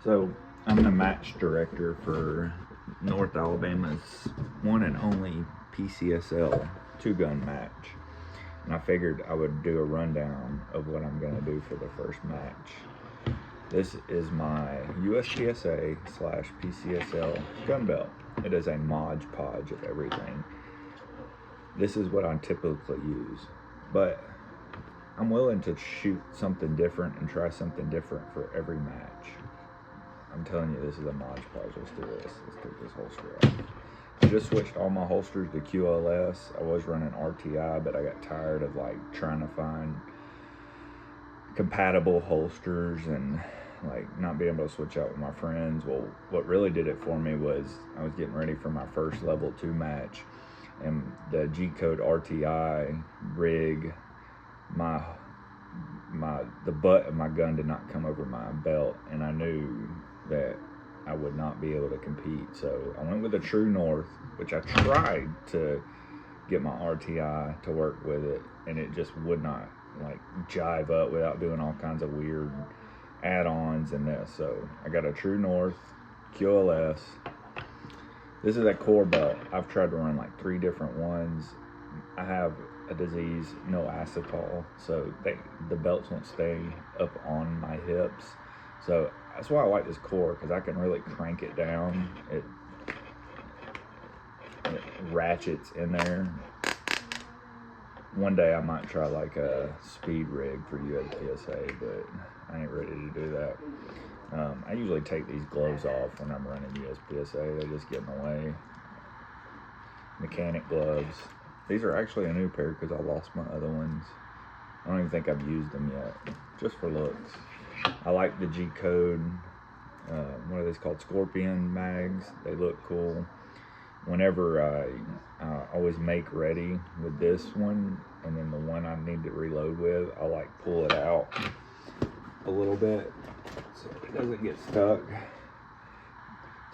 So I'm the match director for North Alabama's one and only PCSL two-gun match. And I figured I would do a rundown of what I'm going to do for the first match. This is my USPSA / PCSL gun belt. It is a Mod Podge of everything. This is what I typically use, but I'm willing to shoot something different and try something different for every match. I'm telling you, this is a Mod Podge. Let's do this. Let's take this holster off. I just switched all my holsters to QLS. I was running RTI, but I got tired of trying to find compatible holsters and not being able to switch out with my friends. Well, what really did it for me was I was getting ready for my first level 2 match, and the G-code RTI rig, the butt of my gun did not come over my belt, and I knew that I would not be able to compete. So I went with a True North, which I tried to get my RTI to work with it, and it just would not jive up without doing all kinds of weird add-ons and this. So I got a True North QLS. This is a core belt. I've tried to run 3 different ones. I have a disease, no acetol, so the belts won't stay up on my hips. So that's why I like this core, because I can really crank it down. It ratchets in there. One day I might try a speed rig for USPSA, but I ain't ready to do that. I usually take these gloves off when I'm running USPSA. They just get in the way. Mechanic gloves. These are actually a new pair because I lost my other ones. I don't even think I've used them yet, just for looks. I like the G-code, what are these called, Scorpion mags. They look cool. Whenever I always make ready with this one, and then the one I need to reload with, I pull it out a little bit so it doesn't get stuck.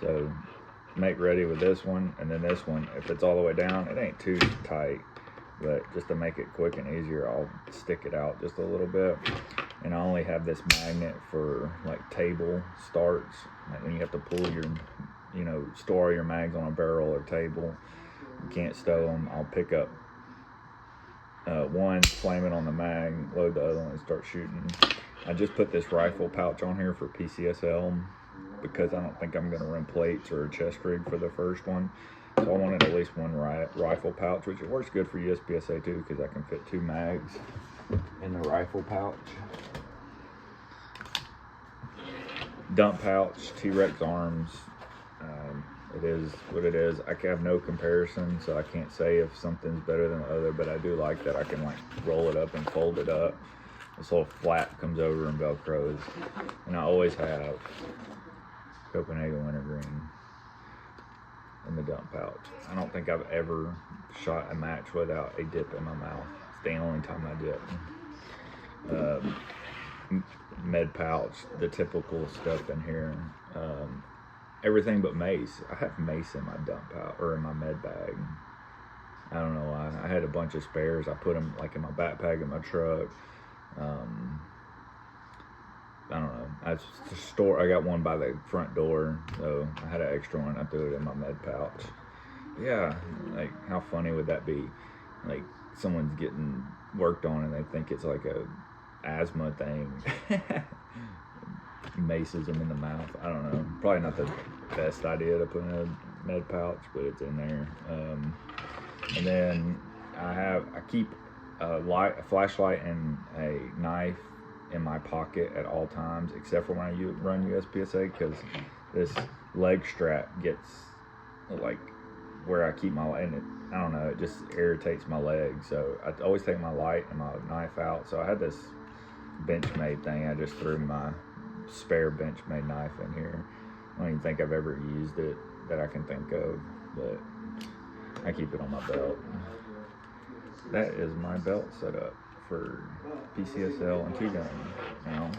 So make ready with this one, and then this one, if it's all the way down, it ain't too tight, but just to make it quick and easier, I'll stick it out just a little bit. And I only have this magnet for table starts, when you have to pull your, store your mags on a barrel or table, you can't stow them. I'll pick up one, flame it on the mag, load the other one, and start shooting. I just put this rifle pouch on here for PCSL because I don't think I'm going to run plates or a chest rig for the first one. So I wanted at least one rifle pouch, which it works good for USPSA too, because I can fit 2 mags in the rifle pouch. Dump pouch, T-Rex arms. It is what it is. I have no comparison, so I can't say if something's better than the other, but I do like that I can roll it up and fold it up. This little flap comes over and velcros, and I always have Copenhagen wintergreen in the dump pouch. I don't think I've ever shot a match without a dip in my mouth. It's the only time I dip. Med pouch, the typical stuff in here. Everything but mace. I have mace in my dump pouch, or in my med bag. I don't know why. I had a bunch of spares. I put them in my backpack in my truck. I don't know. I got one by the front door, so I had an extra one. I threw it in my med pouch. Yeah, how funny would that be? Someone's getting worked on and they think it's a asthma thing. Maces them in the mouth. I don't know. Probably not the best idea to put in a med pouch, but it's in there. And then I keep a flashlight and a knife in my pocket at all times, except for when I run USPSA, because this leg strap gets where I keep my, and I don't know, it just irritates my leg. So I always take my light and my knife out. So I had this Benchmade thing. I just threw my spare Benchmade knife in here. I don't even think I've ever used it that I can think of, but I keep it on my belt. That is my belt setup for PCSL and 2-gun. Now,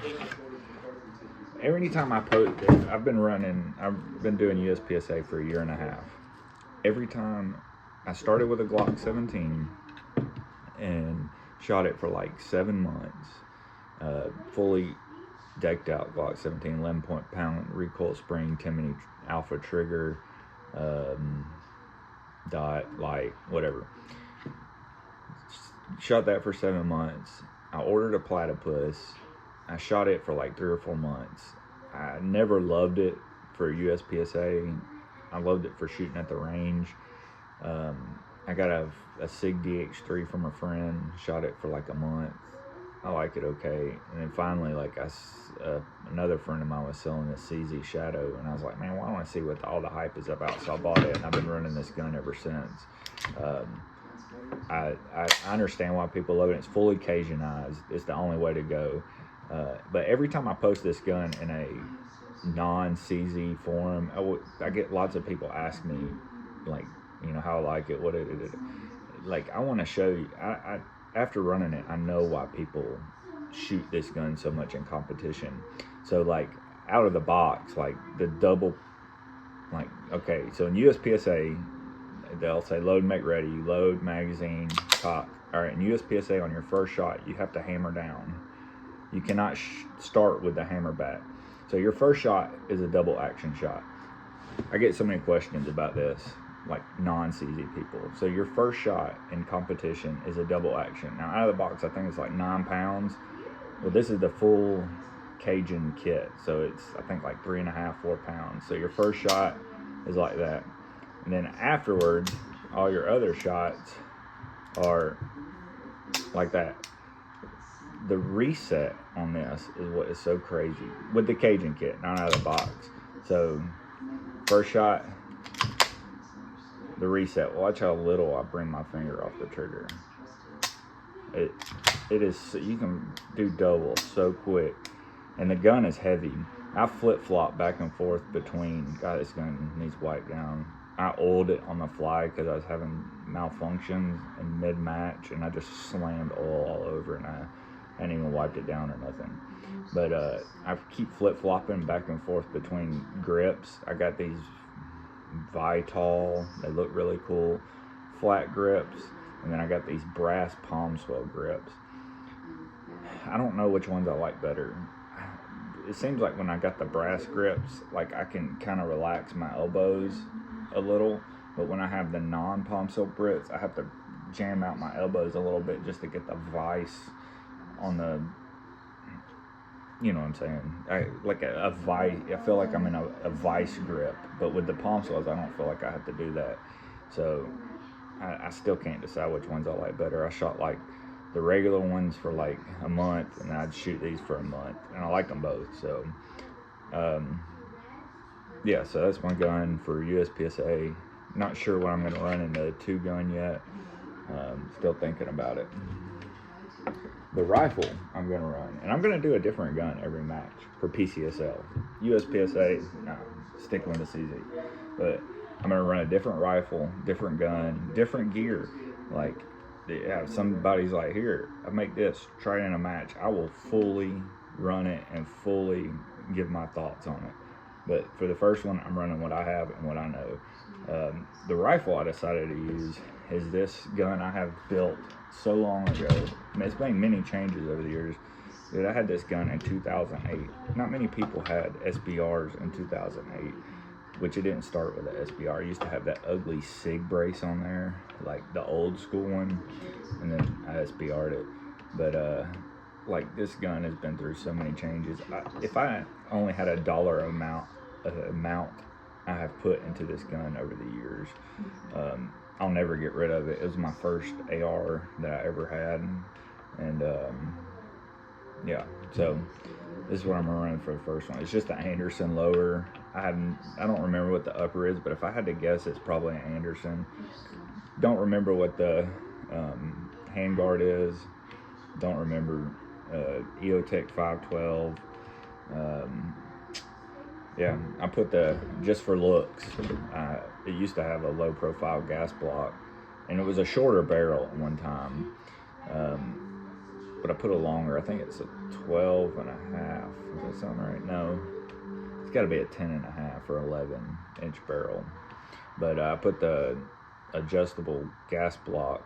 every time I post, I've been doing USPSA for a year and a half. Every time I started with a Glock 17 and shot it for 7 months, fully decked out Glock 17, 11-point-pound recoil spring, 10-mini alpha trigger, dot, light, whatever. Shot that for 7 months. I ordered a platypus. I shot it for like 3 or 4 months. I never loved it for USPSA. I loved it for shooting at the range. I got a SIG DH3 from a friend. Shot it for like a month. I like it okay. And then finally, like another friend of mine was selling this CZ Shadow, and I was like, man, why don't I see what all the hype is about? So I bought it, and I've been running this gun ever since. I understand why people love it. It's fully Cajunized. It's the only way to go. But every time I post this gun in a non-CZ forum, I get lots of people ask me, like, you know, how I like it, what it like. I want to show you. After running it, I know why people shoot this gun so much in competition. So, like, out of the box, like the double, like, okay, so in USPSA, they'll say load, make ready, load, magazine, cock. All right, in USPSA, on your first shot, you have to hammer down. You cannot start with the hammer back. So your first shot is a double action shot. I get so many questions about this, like non-CZ people. So your first shot in competition is a double action. Now, out of the box, I think it's like 9 pounds. Well, this is the full Cajun kit. So it's, I think, like 3.5, 4 pounds. So your first shot is like that. And then afterwards, all your other shots are like that. The reset on this is what is so crazy with the Cajun kit, not out of the box. So first shot, the reset. Watch how little I bring my finger off the trigger. It is, you can do double so quick, and the gun is heavy. I flip-flop back and forth between, God, this gun needs wiped down. I oiled it on the fly because I was having malfunctions in mid-match, and I just slammed oil all over, and I hadn't even wiped it down or nothing. But I keep flip-flopping back and forth between grips. I got these Vital, they look really cool, flat grips, and then I got these brass palm swell grips. I don't know which ones I like better. It seems like when I got the brass grips, like I can kind of relax my elbows a little, but when I have the non-palm swell grips, I have to jam out my elbows a little bit just to get the vice on the, you know what I'm saying, like a vice. I feel like I'm in a vice grip, but with the palm swells, I don't feel like I have to do that. So I still can't decide which ones I like better. I shot like the regular ones for like a month, and I'd shoot these for a month, and I like them both. So yeah, so that's my gun for USPSA. Not sure what I'm going to run in the 2-gun yet. Still thinking about it. The rifle I'm going to run, and I'm going to do a different gun every match for PCSL. USPSA, no, sticking with the CZ. But I'm going to run a different rifle, different gun, different gear. Like, yeah, somebody's like, here, I make this, try it in a match. I will fully run it and fully give my thoughts on it. But for the first one, I'm running what I have and what I know. The rifle I decided to use is this gun I have built so long ago. I mean, it's made many changes over the years. Dude, I had this gun in 2008. Not many people had SBRs in 2008, which it didn't start with an SBR. I used to have that ugly SIG brace on there, like the old school one, and then I SBR'd it. But like, this gun has been through so many changes. If I only had a dollar amount I have put into this gun over the years, I'll never get rid of it. It was my first AR that I ever had, and yeah, so this is what I'm running for the first one. It's just an Anderson lower. I don't remember what the upper is, but if I had to guess, it's probably an Anderson. Don't remember what the handguard is. Don't remember. EOTech 512. Yeah, I put just for looks. It used to have a low profile gas block, and it was a shorter barrel at one time. But I put a longer, I think it's a 12 and a half. Does that sound right? No, it's got to be a 10 and a half or 11-inch barrel. But I put the adjustable gas block,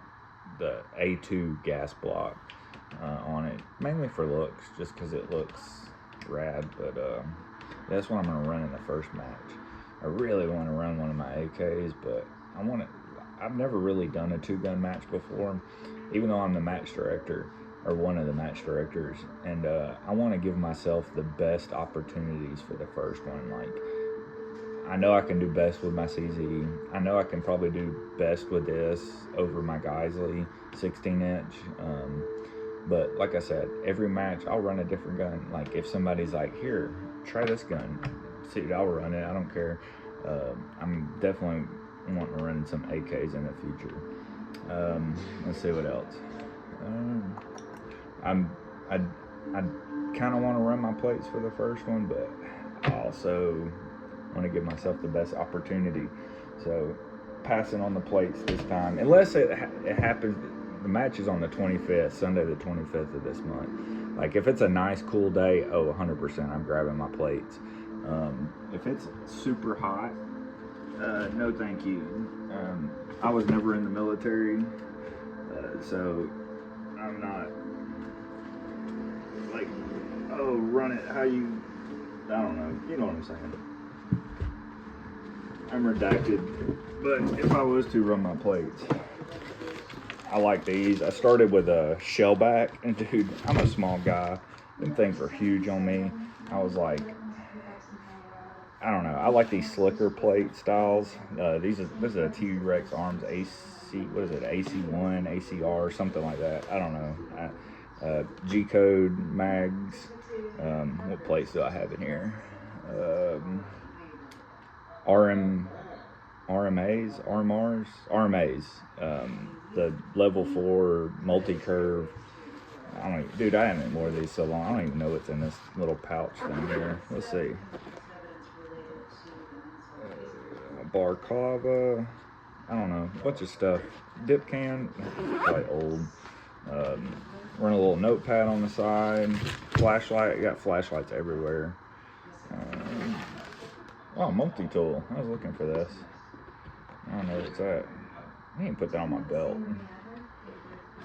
the A2 gas block, on it, mainly for looks, just because it looks rad. But that's what I'm gonna run in the first match. I really want to run one of my AKs, but I've never really done a 2-gun match before, even though I'm the match director, or one of the match directors, and I want to give myself the best opportunities for the first one. Like, I know I can do best with my CZ. I know I can probably do best with this over my Geisley 16-inch. But like I said, every match I'll run a different gun. Like, if somebody's like, here, try this gun, see, I'll run it. I don't care. I'm definitely wanting to run some AKs in the future. Let's see what else. I kind of want to run my plates for the first one, but I also want to give myself the best opportunity. So passing on the plates this time, unless it happens. The match is on the 25th, Sunday the 25th of this month. Like, if it's a nice cool day, 100% I'm grabbing my plates. If it's super hot, no thank you. I was never in the military, so I'm not like, run it how you, I don't know, you know what I'm saying. I'm redacted, but if I was to run my plates, I like these. I started with a shellback, and dude, I'm a small guy. Them things were huge on me. I was like, I don't know. I like these slicker plate styles. This is a T-Rex Arms AC. What is it? AC1, ACR, something like that. I don't know. G-code mags. What plates do I have in here? RMAs. The level 4 multi-curve. I haven't worn these so long. I don't even know what's in this little pouch thing here. Let's see. Barkava. I don't know. A bunch of stuff. Dip can. Quite old. Run a little notepad on the side. Flashlight. I got flashlights everywhere. Multi-tool. I was looking for this. I don't know what's that. I need to put that on my belt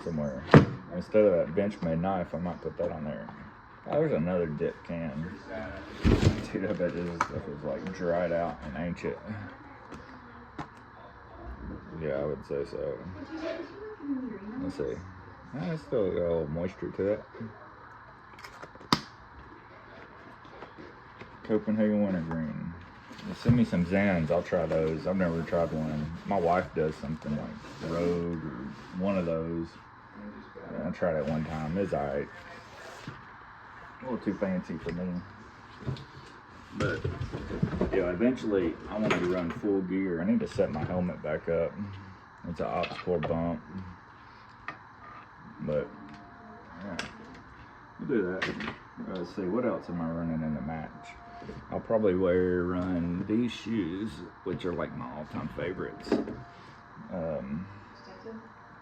somewhere. Instead of that Benchmade knife, I might put that on there. Oh, there's another dip can. Dude, I bet this stuff is like dried out and ancient. Yeah, I would say so. Let's see. It's still got a little moisture to it. Copenhagen Wintergreen. Send me some Zans. I'll try those. I've never tried one. My wife does something like Rogue or one of those. I tried it one time. It's alright. A little too fancy for me. But yeah, eventually I want to run full gear. I need to set my helmet back up. It's an ops core bump. But yeah, we'll do that. Let's see, what else am I running in the match? I'll probably run these shoes, which are like my all-time favorites.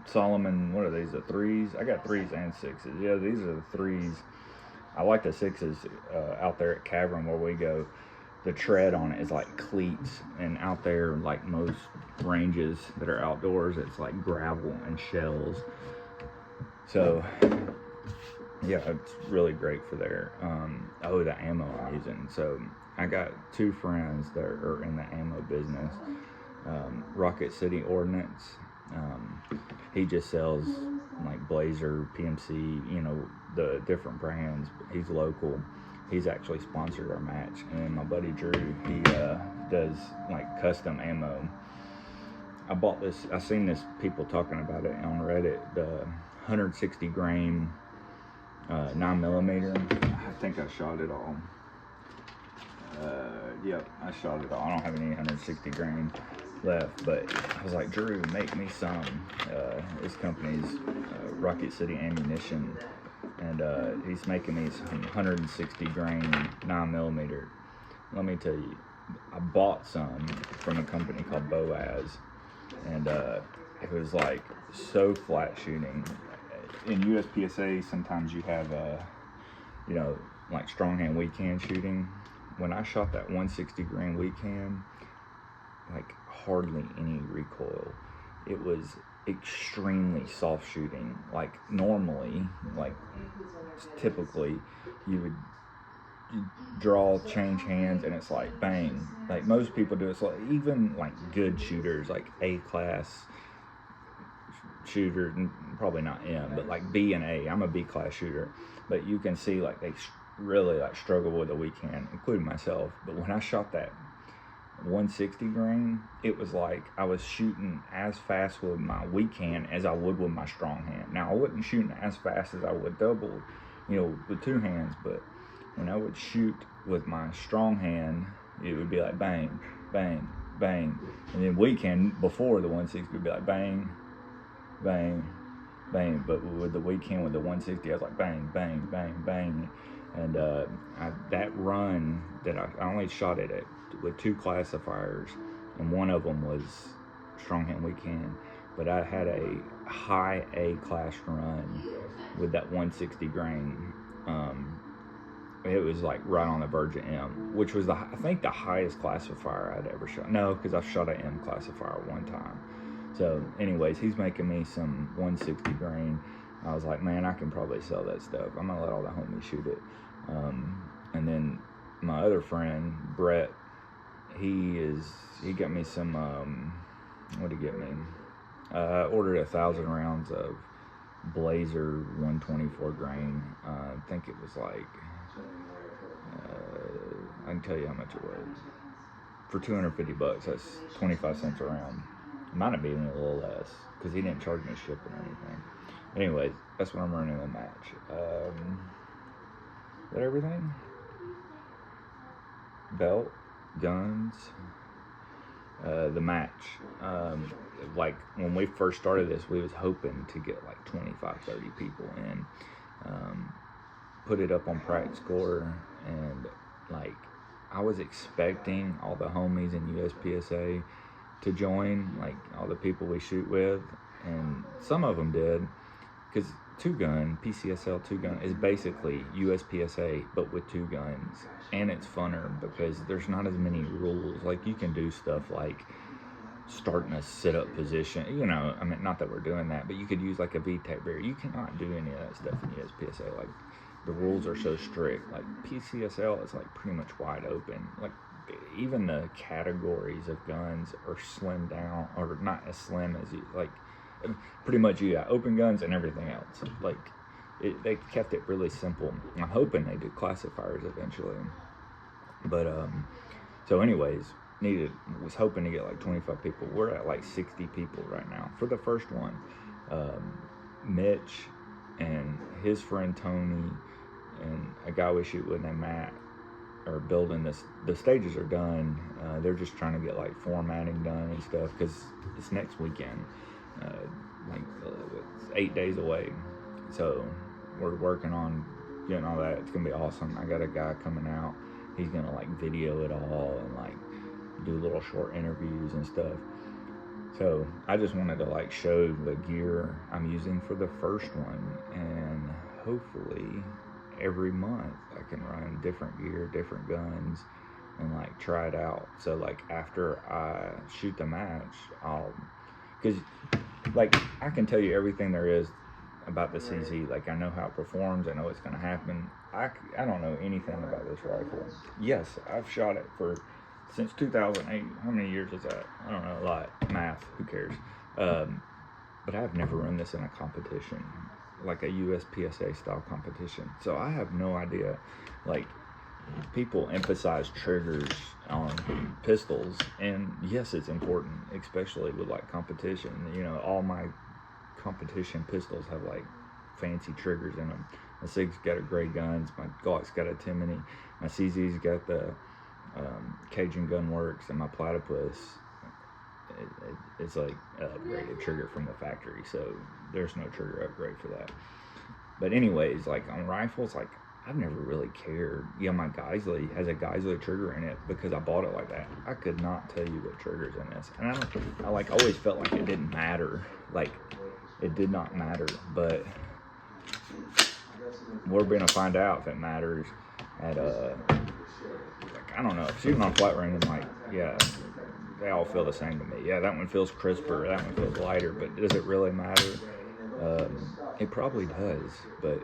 Solomon, what are these, the 3s? I got 3s and 6s. Yeah, these are the 3s. I like the 6s out there at Cavern where we go. The tread on it is like cleats, and out there, like most ranges that are outdoors, it's like gravel and shells. So yeah, it's really great for there. The ammo I'm using. So I got 2 friends that are in the ammo business. Rocket City Ordnance. He just sells like Blazer, PMC, the different brands. He's local. He's actually sponsored our match. And then my buddy Drew, he does like custom ammo. I bought this. I seen this people talking about it on Reddit. The 160 grain 9mm. I think I shot it all. Yep, I shot it all. I don't have any 160 grain left, but I was like, Drew, make me some. His company's Rocket City Ammunition, and he's making these 160 grain 9mm. Let me tell you, I bought some from a company called Boaz, and it was like so flat shooting. In USPSA, sometimes you have like strong hand, weak hand shooting. When I shot that 160 grain weak hand, like hardly any recoil. It was extremely soft shooting. Like normally, like typically, you would you draw, change hands, and it's like bang. Like most people do it. So even like good shooters, like A class shooter, probably not M, but like B and A. I'm a B class shooter, but you can see like they really like struggle with a weak hand, including myself. But when I shot that 160 grain, it was like I was shooting as fast with my weak hand as I would with my strong hand. Now I wasn't shooting as fast as I would double, with two hands, but when I would shoot with my strong hand, it would be like bang, bang, bang, and then weak hand before the 160 would be like bang, bang, bang. But with the weak hand with the 160, I was like bang, bang, bang, bang. And that run that I only shot it with two classifiers, and one of them was strong hand, weak hand. But I had a high A class run with that 160 grain. It was like right on the verge of M, which was I think the highest classifier I'd ever shot. No, because I've shot an M classifier one time. So anyways, he's making me some 160 grain. I was like, man, I can probably sell that stuff. I'm gonna let all the homies shoot it. And then my other friend, Brett, he got me some, what did he get me? I ordered 1,000 rounds of Blazer 124 grain. I think it was like, I can tell you how much it was. For $250, that's 25 cents a round. It might have been a little less, because he didn't charge me shipping or anything. Anyways, that's what I'm running in the match. Is that everything? Belt, guns, the match. Like when we first started this, we was hoping to get like 25, 30 people in. Put it up on Practice Score, and like I was expecting all the homies in USPSA to join, like all the people we shoot with, and some of them did, because PCSL 2-gun is basically USPSA but with 2 guns, and it's funner because there's not as many rules. Like you can do stuff like starting a sit-up position, I mean, not that we're doing that, but you could use like a VTAC barrier. You cannot do any of that stuff in USPSA. Like the rules are so strict. Like PCSL is like pretty much wide open. Like even the categories of guns are slimmed down, or not as slim as you like. Pretty much you got open guns and everything else. Like they kept it really simple. I'm hoping they do classifiers eventually. But so anyways, was hoping to get like 25 people. We're at like 60 people right now for the first one. Mitch and his friend Tony and a guy we shoot with named Matt are building this. The stages are done. They're just trying to get like formatting done and stuff, because it's next weekend. It's 8 days away. So we're working on getting all that. It's gonna be awesome. I got a guy coming out. He's gonna like video it all and like do little short interviews and stuff. So I just wanted to like show the gear I'm using for the first one, and hopefully every month I can run different gear, different guns, and like try it out. So like after I shoot the match, because like I can tell you everything there is about the CZ. Like I know how it performs, I know what's gonna happen. I don't know anything about this rifle. Yes, I've shot it since 2008. How many years is that? I don't know, a lot. Math, who cares? But I've never run this in a competition, like a USPSA style competition. So I have no idea. Like people emphasize triggers on pistols, and yes, it's important, especially with like competition. All my competition pistols have like fancy triggers in them. My SIG's got a gray guns, my Glock's got a Timony, my CZ's got the Cajun Gun Works, and my Platypus, it's like an upgraded trigger from the factory, so there's no trigger upgrade for that. But anyways, like on rifles, like I've never really cared. Yeah, my Geisley has a Geisley trigger in it because I bought it like that. I could not tell you what trigger's in this, and I like always felt like it didn't matter. Like it did not matter, but we're gonna find out if it matters at like I don't know, shooting on flat range, I'm like, yeah, they all feel the same to me. Yeah, that one feels crisper, that one feels lighter, but does it really matter? It probably does, but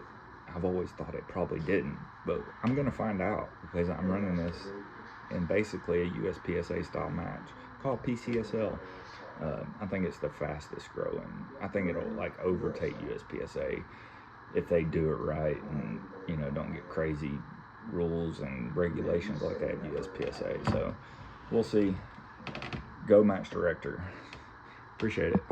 I've always thought it probably didn't, but I'm gonna find out because I'm running this in basically a USPSA style match called PCSL. I think it's the fastest growing. I think it'll like overtake USPSA if they do it right and, you know, don't get crazy rules and regulations like that at USPSA. So we'll see. Go match director. Appreciate it.